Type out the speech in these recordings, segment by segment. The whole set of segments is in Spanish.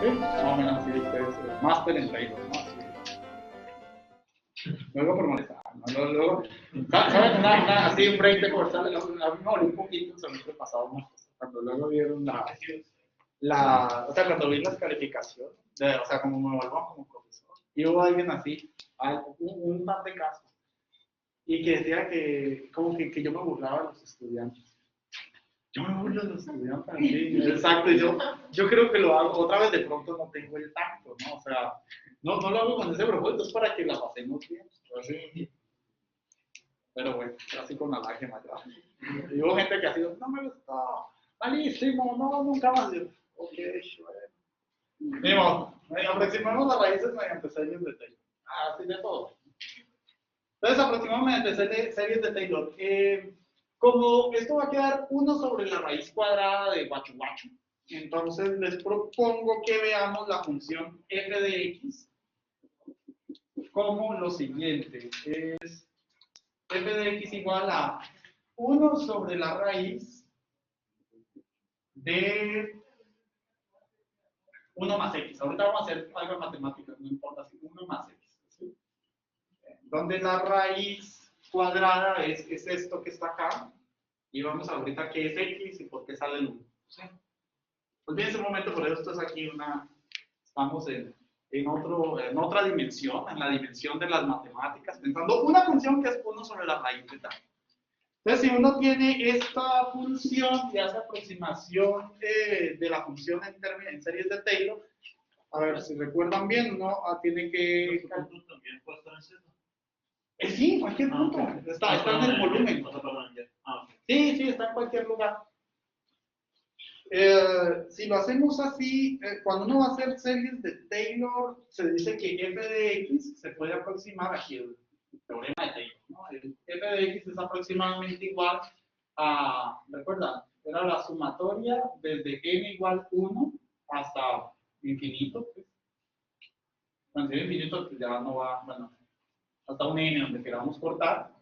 Sí, más o menos así, es máster en Taylor, ¿no? Así. Luego formalizar, ¿no? Luego, ¿saben? Así un break de conversar, a mí me volví un poquito el semestre pasado, ¿no? Cuando luego vieron o sea, cuando vi las calificaciones, o sea, como me evaluaban como profesor, y hubo alguien así, un par de casos, y que decía que, como que yo me burlaba de los estudiantes. Yo me burlo de los estudiantes, sí, exacto, yo creo que lo hago, otra vez de pronto no tengo el tacto, ¿no? O sea, no lo hago con ese propósito, es para que la pasemos bien, así. Pero bueno, así con la lágrima ya. Y hubo gente que ha sido, no me gustó, malísimo, no, nunca más. Yo, ok, bueno. Digo, aproximamos las raíces mediante series de Taylor. Así de todo. Entonces, aproximamos mediante series de Taylor. Como esto va a quedar 1 sobre la raíz cuadrada de Bachu Bachu, entonces les propongo que veamos la función f de x como lo siguiente. Es f de x igual a 1 sobre la raíz de 1 más x. Ahorita vamos a hacer algo de matemáticas, no importa si 1 más x. ¿Sí? Donde la raíz cuadrada es esto que está acá. Y vamos ahorita qué es x y por qué sale el 1. ¿Sí? Olvídense un momento, por eso esto es aquí estamos en otra dimensión, en la dimensión de las matemáticas, pensando una función que es 1 sobre la raíz de tal. Entonces, si uno tiene esta función y hace aproximación de la función en series de Taylor, a ver si recuerdan bien, uno tiene que... También puede estar en Z. Sí, cualquier punto. Okay. Está en el volumen. Okay. Sí, está en cualquier lugar. Si lo hacemos así, cuando uno va a hacer series de Taylor, se dice que f de x se puede aproximar aquí el teorema de Taylor, ¿no? El f de x es aproximadamente igual a, ¿recuerdan? Era la sumatoria desde n igual 1 hasta infinito. Pues. Cuando sea infinito, pues ya no va, bueno, hasta un n donde queramos cortar.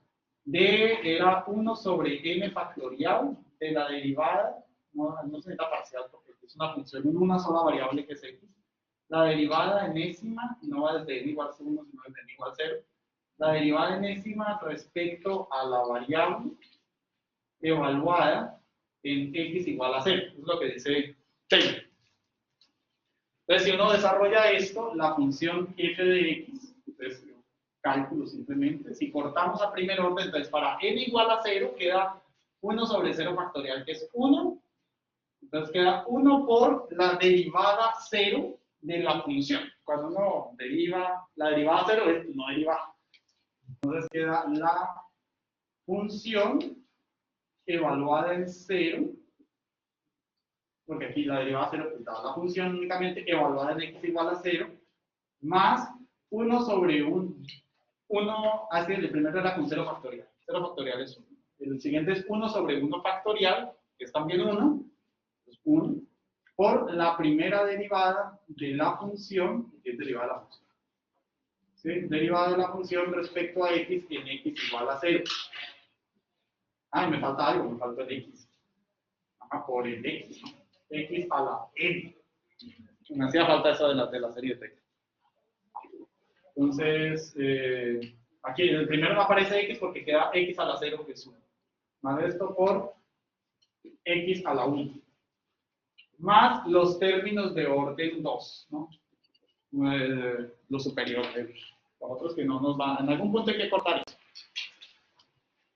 Era 1 sobre n factorial de la derivada. No se necesita parcial porque es una función en una sola variable que es x. La derivada enésima no va desde n igual a 1, sino desde n igual a 0. La derivada enésima respecto a la variable evaluada en x igual a 0. Es lo que dice Taylor. Entonces, si uno desarrolla esto, la función f de x, entonces, cálculo simplemente, si cortamos a primer orden, entonces para n igual a 0 queda 1 sobre 0 factorial, que es 1. Entonces queda 1 por la derivada 0 de la función. Cuando uno deriva, la derivada 0 es no derivada. Entonces queda la función evaluada en 0, porque aquí la derivada 0 ocultaba la función únicamente evaluada en x igual a 0, más 1 sobre 1, así el primero era con 0 factorial. 0 factorial es 1. El siguiente es 1 sobre 1 factorial, que es también 1. 1 por la primera derivada de la función, que es derivada de la función. ¿Sí? Derivada de la función respecto a x en x igual a 0. Me falta algo, me falta el x. Por el x. X a la n. Me hacía falta eso de la serie de texto. Entonces, aquí el primero no aparece x porque queda x a la 0, que es 1. Más esto por x a la 1. Más los términos de orden 2, ¿no? Lo superior. Los otros que no nos van, en algún punto hay que cortar eso.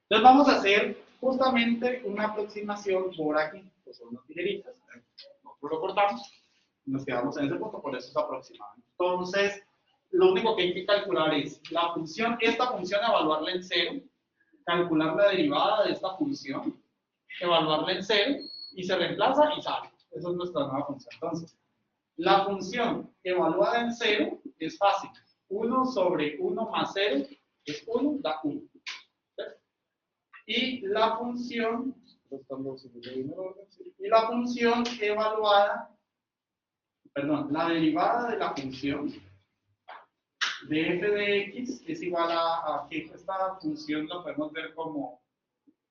Entonces vamos a hacer justamente una aproximación por aquí, pues son unas tijeritas, nosotros lo cortamos, nos quedamos en ese punto, por eso es aproximado. Entonces, lo único que hay que calcular es la función, esta función evaluarla en 0, calcular la derivada de esta función, evaluarla en 0, y se reemplaza y sale. Esa es nuestra nueva función. Entonces, la función evaluada en 0 es fácil. 1 sobre 1 más 0 es 1, da 1. ¿Sí? Y la función evaluada, perdón, la derivada de la función de f de x es igual a que esta función la podemos ver como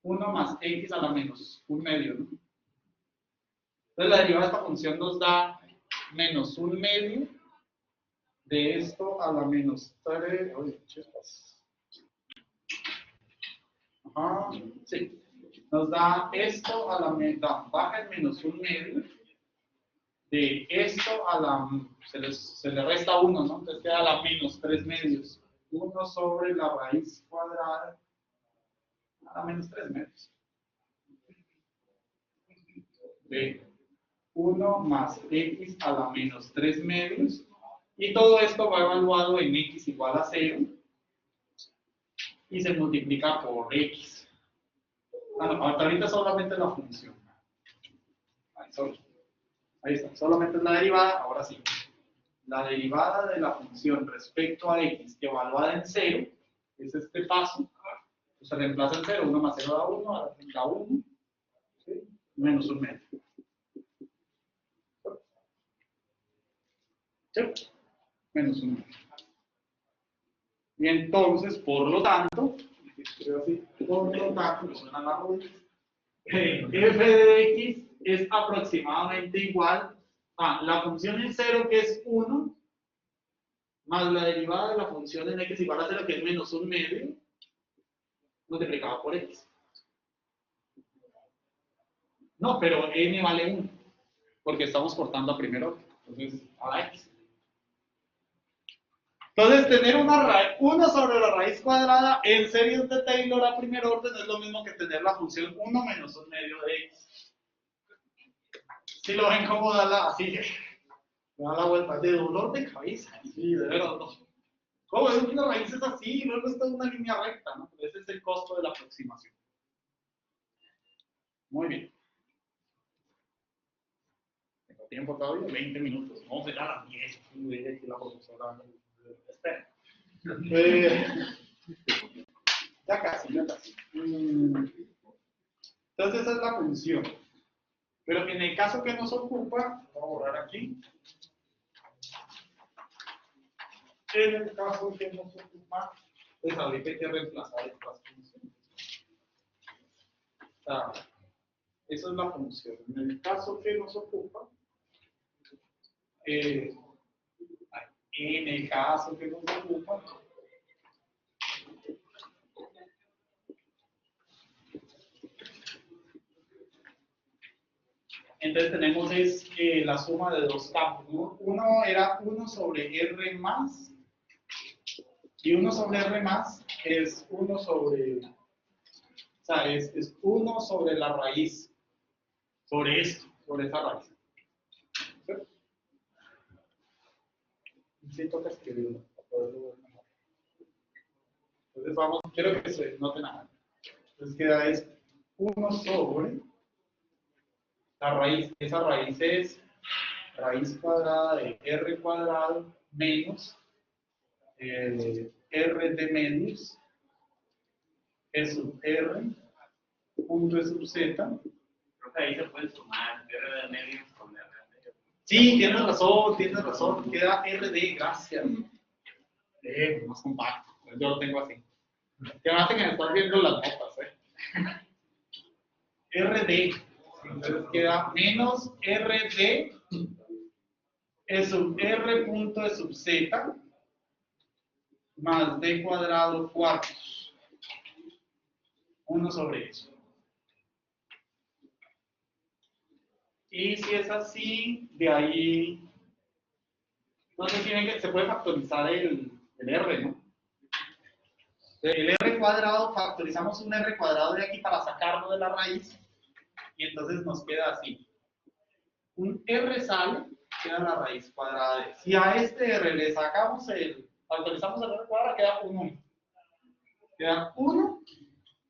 1 más x a la menos 1 medio, ¿no? Entonces la derivada de esta función nos da menos un medio de esto a la menos 3. Oye, chispas. Ajá, sí. Nos da esto a la baja el menos un medio de esto a la, se le resta 1, ¿no? Entonces queda la menos 3 medios. 1 sobre la raíz cuadrada a la menos 3 medios. De 1 más x a la menos 3 medios. Y todo esto va evaluado en x igual a 0. Y se multiplica por x. Ah, no, ahorita solamente la función. Ahí está, solamente es la derivada. Ahora sí. La derivada de la función respecto a x evaluada en 0 es este paso. Pues se reemplaza en 0. 1 más 0 da 1, da 1. ¿Sí? Menos un medio. ¿Sí? Menos un medio. Y entonces, por lo tanto, me suenan las rodillas. F de x es aproximadamente igual a la función en 0, que es 1, más la derivada de la función en x igual a 0, que es menos un medio, multiplicado por x. No, pero n vale 1, porque estamos cortando a primer orden, entonces a la x. Entonces, tener 1 sobre la raíz cuadrada en series de Taylor a primer orden es lo mismo que tener la función 1 menos un medio de x. Si lo ven como da así, da la vuelta de dolor de cabeza. Sí, de verdad. ¿Cómo es que la raíz es así? Luego está en una línea recta, ¿no? Ese es el costo de la aproximación. Muy bien. Tengo tiempo todavía, 20 minutos. Vamos a llegar a las 10. Aquí la profesora. Espera. Ya casi, ya casi. Entonces esa es la función. Pero en el caso que nos ocupa, voy a borrar aquí. En el caso que nos ocupa, pues ahorita hay que reemplazar estas funciones. Esa es la función. En el caso que nos ocupa, en el caso que nos ocupa, entonces tenemos la suma de dos campos, ¿no? Uno era 1 sobre R más, y 1 sobre R más es 1 sobre, o sea, es 1 sobre la raíz, sobre esto, sobre esa raíz. ¿Sí? Sí, toca escribirlo para poderlo ver mejor. Entonces vamos, quiero que se note nada. Entonces queda es 1 sobre la raíz, esa raíz es raíz cuadrada de R cuadrado menos R de medios, E sub R, punto E sub Z. Creo que ahí se puede sumar R de medios con R de medios. Sí, tienes razón, queda RD, gracias. Más compacto, yo lo tengo así. Que me hace que me estás viendo las notas, RD, entonces queda menos RD, E sub R punto E sub Z, más D cuadrado cuartos. 1 sobre eso. Y si es así, de ahí, no sé si ven que se puede factorizar el R, ¿no? El R cuadrado, factorizamos un R cuadrado de aquí para sacarlo de la raíz, y entonces nos queda así. Un R sale, queda la raíz cuadrada de. Si a este R le sacamos factorizamos el R cuadrado, queda un 1. Queda 1.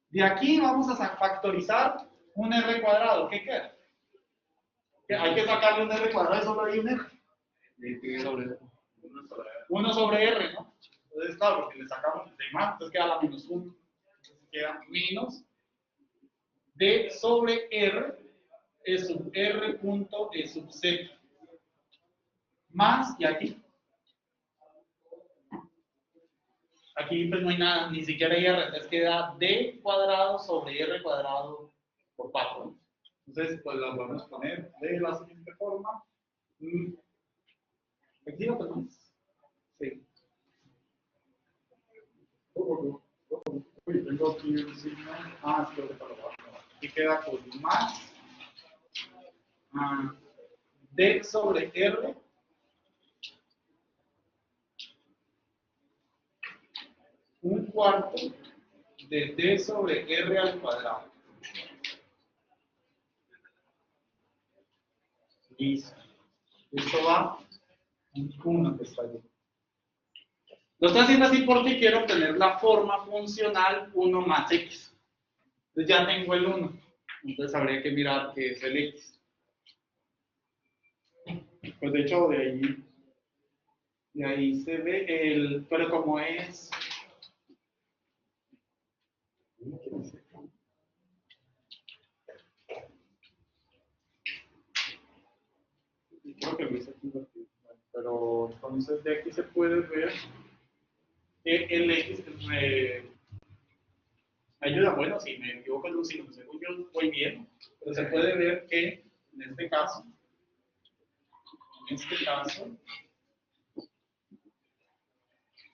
De aquí vamos a factorizar un R cuadrado. ¿Qué queda? Hay que sacarle un R cuadrado y solo hay un R. 1 sobre R, ¿no? Entonces, claro, porque le sacamos de más, entonces queda la menos 1. Entonces queda menos D sobre R, E sub R punto E sub Z. Más, y aquí. Aquí pues no hay nada, ni siquiera hay R, entonces queda D cuadrado sobre R cuadrado por 4. Entonces, pues lo vamos a poner de la siguiente forma. Aquí lo tenemos. Sí. Uy, tengo aquí un signo. Ah, es que ahorita lo voy a poner. Aquí queda con más D sobre R un cuarto de D sobre R al cuadrado. Listo. Esto va en 1 que está allí. Lo estoy haciendo así porque quiero obtener la forma funcional 1 más X. Entonces ya tengo el 1. Entonces habría que mirar qué es el X. Pues de hecho de ahí se ve el, pero como es, creo que lo hice aquí, pero entonces de aquí se puede ver que el X me ayuda, bueno, si me equivoco en un signo, según yo voy bien, pero se puede ver que en este caso,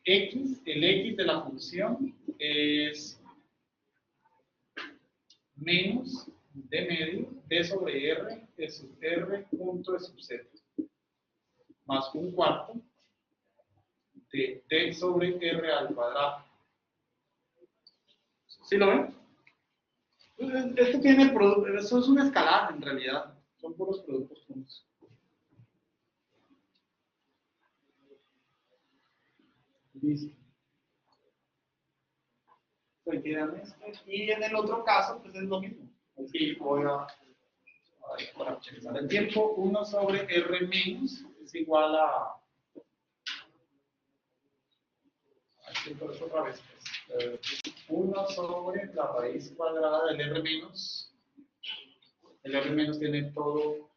X, el X de la función es menos D medio, D sobre R, E sub R punto E sub Z, más un cuarto de D sobre R al cuadrado. ¿Sí lo ven? Esto tiene producto, eso es una escalar en realidad, son puros productos juntos. Listo. Y en el otro caso, pues es lo mismo. Aquí voy a para optimizar el tiempo, 1 sobre R menos es igual a. Aquí por eso otra vez. 1 sobre la raíz cuadrada del R menos. El R menos tiene todo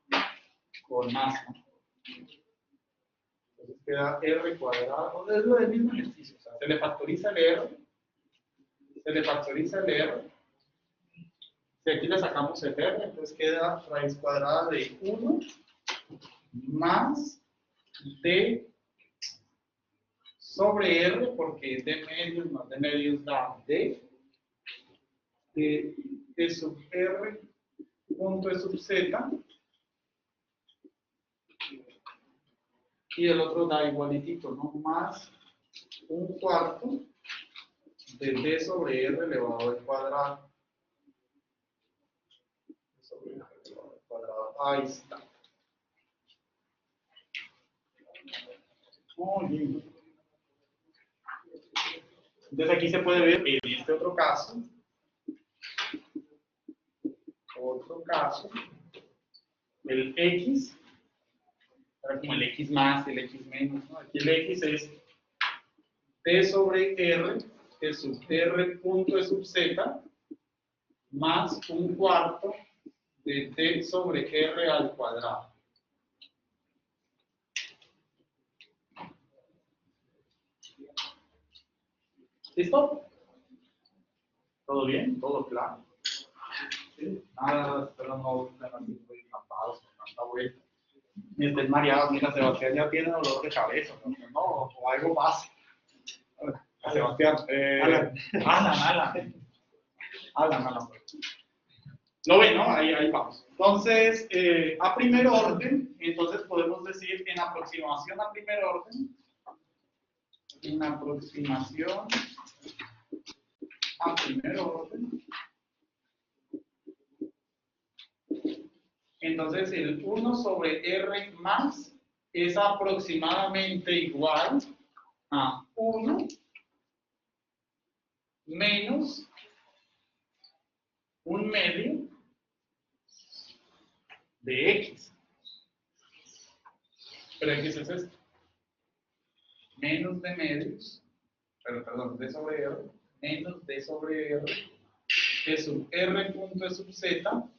con más, ¿no? Entonces queda R cuadrado. Es lo del mismo ejercicio. O sea, se le factoriza el R. Se le factoriza el R. Si aquí le sacamos el R, entonces queda raíz cuadrada de 1 más D sobre R, porque D medios más D medios da D, E sub R punto E sub Z, y el otro da igualitito, ¿no? Más un cuarto de D sobre R elevado al cuadrado. Sobre R elevado al cuadrado. Ahí está. Muy bien. Entonces aquí se puede ver en este otro caso, el X, como el X más y el X menos, ¿no? Aquí el X es D sobre R, E sub R punto E sub Z, más un cuarto de D sobre R al cuadrado. ¿Listo? ¿Todo bien? ¿Todo claro? ¿Sí? Nada, espero no estén así muy empapados con tanta vuelta. Ni estén mareados, mira, Sebastián ya tiene dolor de cabeza, ¿no? O algo más. Sebastián, Alan. ¿Lo ven, no? Ahí vamos. Entonces, a primer orden, entonces podemos decir en aproximación a primer orden, entonces el 1 sobre R más es aproximadamente igual a 1 menos un medio de X. Pero X es esto. Menos de medios, perdón, D sobre R, menos D sobre R, E sub R punto E sub Z,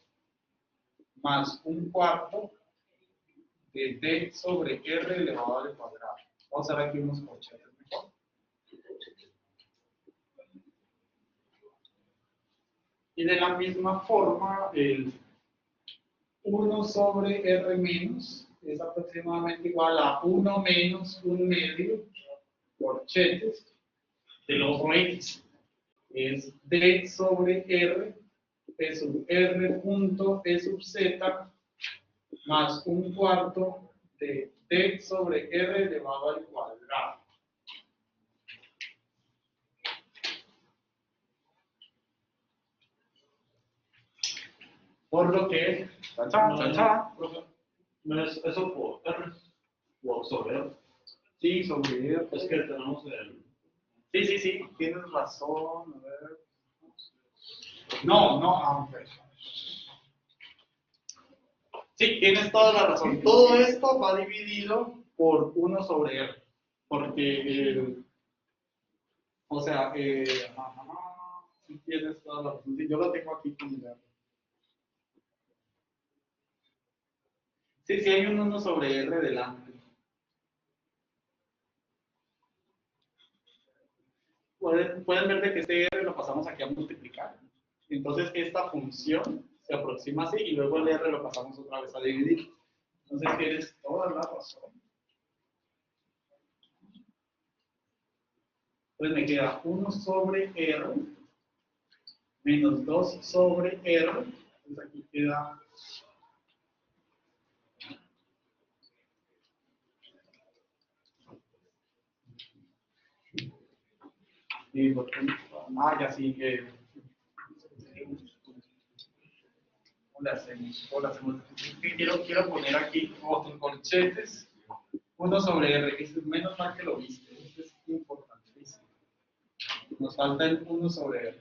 más un cuarto de D sobre R elevado al cuadrado. Vamos a ver aquí unos corchetes mejor. Y de la misma forma, el 1 sobre R menos es aproximadamente igual a 1 menos 1 medio corchetes del otro X. Es D sobre R, P sub R punto E sub Z más 1/4 de D sobre R elevado al cuadrado. Por lo que, No es eso por R, o sobre R. sí, sobre R. Es que tenemos el. Sí, tienes razón. A ver. No, aunque. Sí, tienes toda la razón. Todo esto va dividido por 1 sobre R. Porque, o sea, sí tienes toda la razón. Sí, yo lo tengo aquí con R. Sí, hay un 1 sobre R delante. Pueden ver de que este R lo pasamos aquí a multiplicar. Entonces esta función se aproxima así y luego el R lo pasamos otra vez a dividir. Entonces tienes toda la razón. Entonces me queda 1 sobre R menos 2 sobre R. Entonces aquí queda ya sí. ¿Cómo le hacemos? Quiero poner aquí otros corchetes. 1 sobre R. Es menos mal que lo viste. Esto es importantísimo. Nos falta el 1 sobre R.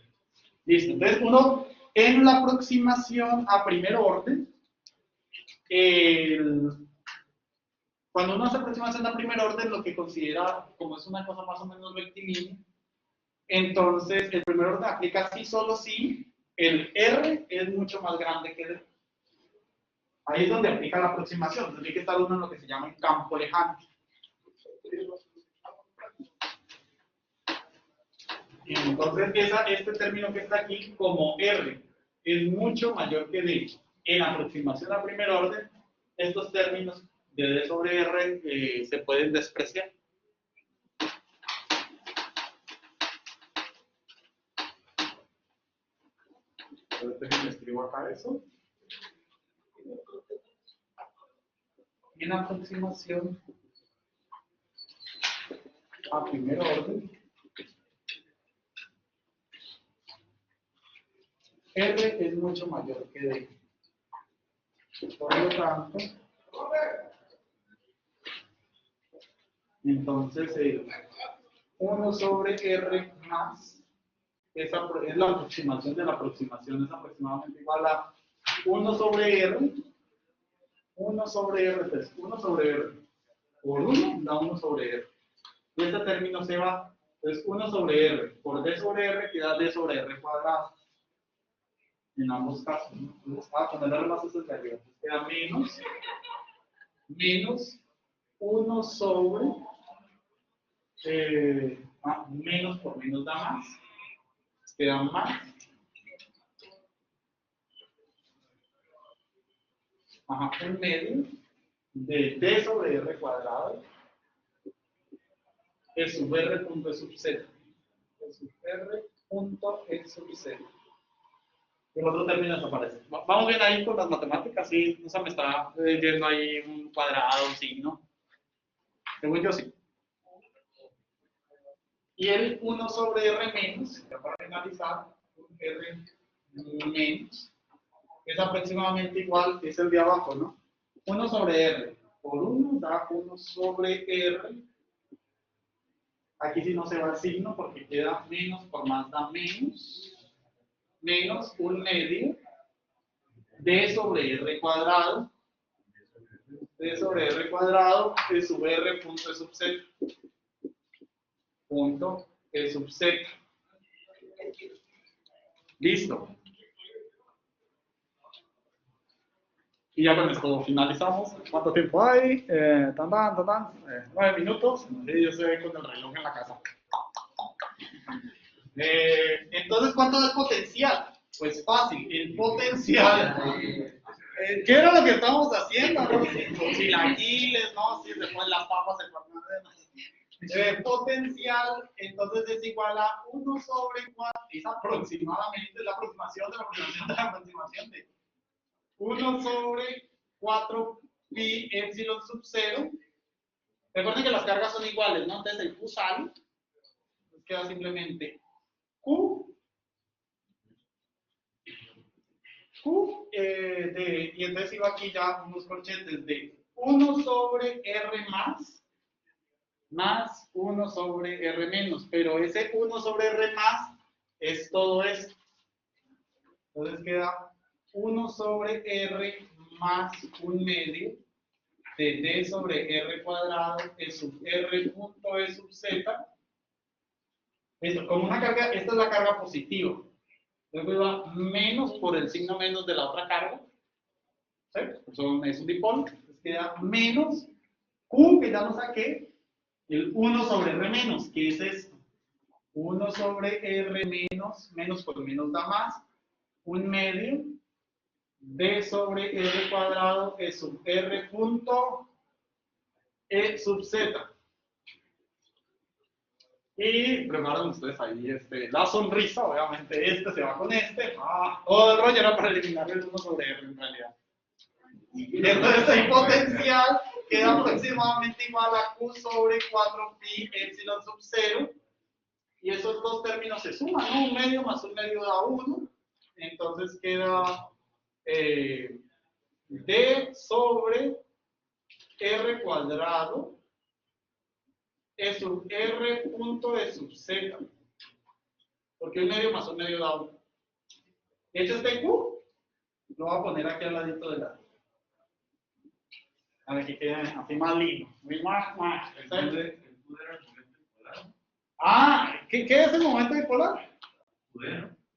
Listo. Entonces, uno en la aproximación a primer orden, cuando uno hace aproximación a primer orden, lo que considera como es una cosa más o menos rectilínea, entonces el primer orden aplica sí solo si el R es mucho más grande que el D. Ahí es donde aplica la aproximación. Entonces tiene que estar uno en lo que se llama un campo lejano. Entonces, este término que está aquí, como R es mucho mayor que D en aproximación a primer orden, estos términos de D sobre R se pueden despreciar. Entonces, déjenme escribo acá eso. En aproximación a primer orden, R es mucho mayor que D. Por lo tanto, entonces 1 sobre R más, es la aproximación de la aproximación, es aproximadamente igual a 1 sobre R, 1 sobre R, pues 1 sobre R por 1 da 1 sobre R. Y este término se va, entonces 1 sobre R por D sobre R queda D sobre R cuadrado. En ambos casos, ¿no? Entonces, a ponerle más eso de arriba, queda menos 1 sobre menos por menos da más, queda más, un medio de D sobre R cuadrado, E sub R punto E sub Z, E sub R punto E sub Z. El otro término desaparece. Vamos bien ahí con las matemáticas, sí, no se me está yendo ahí un cuadrado, un signo. Según yo sí. Y el 1 sobre R menos, ya para finalizar, R menos, es aproximadamente igual, es el de abajo, ¿no? 1 sobre R por 1 da 1 sobre R. Aquí sí no se va el signo porque queda menos por más da menos un medio D sobre R cuadrado. D sobre R cuadrado E sub R punto E sub Z. Punto E sub Z. Listo. Y ya con esto finalizamos. ¿Cuánto tiempo hay? 9 minutos. Yo estoy con el reloj en la casa. Entonces, ¿cuánto es potencial? Pues fácil. El potencial ¿Qué era lo que estábamos haciendo? ¿No? Los chilaquiles, ¿no? Si se ponen las papas, se ponen potencial, entonces es igual a 1 sobre 4, es aproximadamente la aproximación de la aproximación de la aproximación de 1 sobre 4 pi epsilon sub 0. Recuerden que las cargas son iguales, ¿no? Entonces el Q sale, nos queda simplemente Q, y entonces iba aquí ya unos corchetes de 1 sobre R más 1 sobre R menos, pero ese 1 sobre R más es todo esto. Entonces queda 1 sobre R más un medio de D sobre R cuadrado E sub R punto E sub Z. Esto, como una carga, esta es la carga positiva. Luego va menos por el signo menos de la otra carga. ¿Sí? Es un dipolo. Entonces queda menos Q, que ya lo saqué, el 1 sobre R menos, que es esto. 1 sobre R menos, menos por menos da más, un medio, D sobre R cuadrado, E sub R punto E sub Z. Y preparen ustedes ahí la sonrisa, obviamente este se va con este. Todo el rollo era para eliminar el 1 sobre R en realidad. Y entonces el potencial queda aproximadamente igual a Q sobre 4 pi epsilon sub 0. Y esos dos términos se suman, ¿no? Un medio más un medio da 1. Entonces queda D sobre R cuadrado E sub R punto E sub Z. Porque un medio más un medio da 1. Hecho este Q, lo voy a poner aquí al ladito de la. A ver que quede así más lindo. Muy más. ¿Qué es el momento bipolar?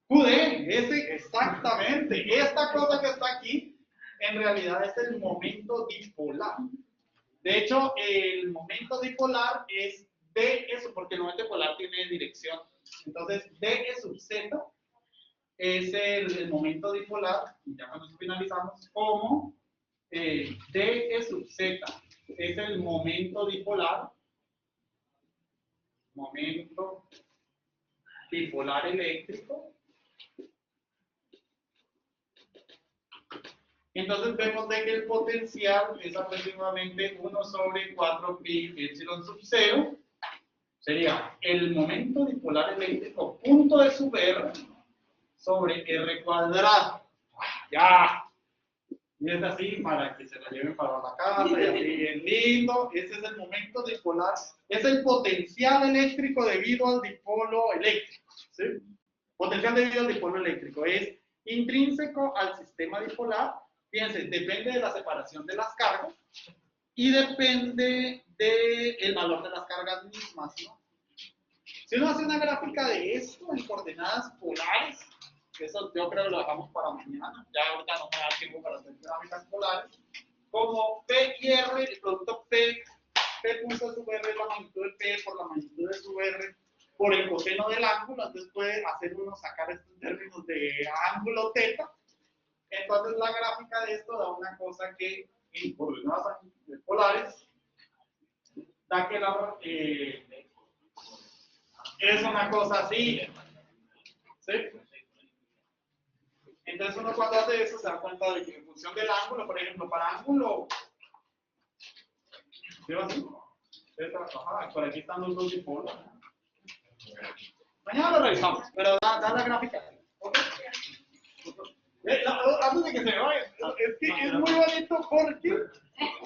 QD, ese exactamente. Esta cosa que está aquí, en realidad es el momento dipolar. De hecho, el momento dipolar es D eso, porque el momento dipolar tiene dirección. Entonces, D sub Z es el momento dipolar, y ya cuando finalizamos, como D sub Z es el momento dipolar eléctrico. Entonces vemos de que el potencial es aproximadamente 1 sobre 4 pi epsilon sub 0. Sería el momento dipolar eléctrico punto de sub R sobre R cuadrado. Ya. Y es así para que se la lleven para la casa y así bien lindo. Ese es el momento dipolar. Es el potencial eléctrico debido al dipolo eléctrico. ¿Sí? Potencial debido al dipolo eléctrico. Es intrínseco al sistema dipolar. Fíjense, depende de la separación de las cargas y depende del valor de las cargas mismas, ¿no? Si uno hace una gráfica de esto en coordenadas polares, eso yo creo que lo dejamos para mañana, ya ahorita no me da tiempo para hacer gráficas polares, como P y R, el producto P punto sub R es la magnitud de P por la magnitud de sub R por el coseno del ángulo, entonces puede hacer uno sacar estos términos de ángulo θ. Entonces la gráfica de esto da una cosa que en coordenadas polares da que es una cosa así. ¿Sí? Entonces uno cuando hace eso se da cuenta de que en función del ángulo, por ejemplo, para ángulo, ¿sí va así? Por aquí están los dos dipolos. Mañana lo revisamos, pero da la gráfica. ¿Okay? Antes de que se me vaya, es que es muy bonito porque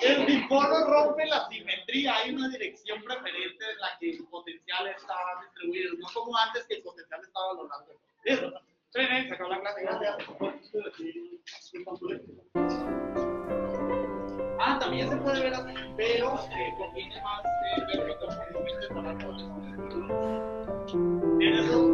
el dipolo rompe la simetría. Hay una dirección preferente en la que el potencial está distribuido, no como antes que el potencial estaba a lo largo. ¿Listo? Se acabó la clase, gracias. También se puede ver así, pero conviene más ver que conviene trabajar con eso. En eso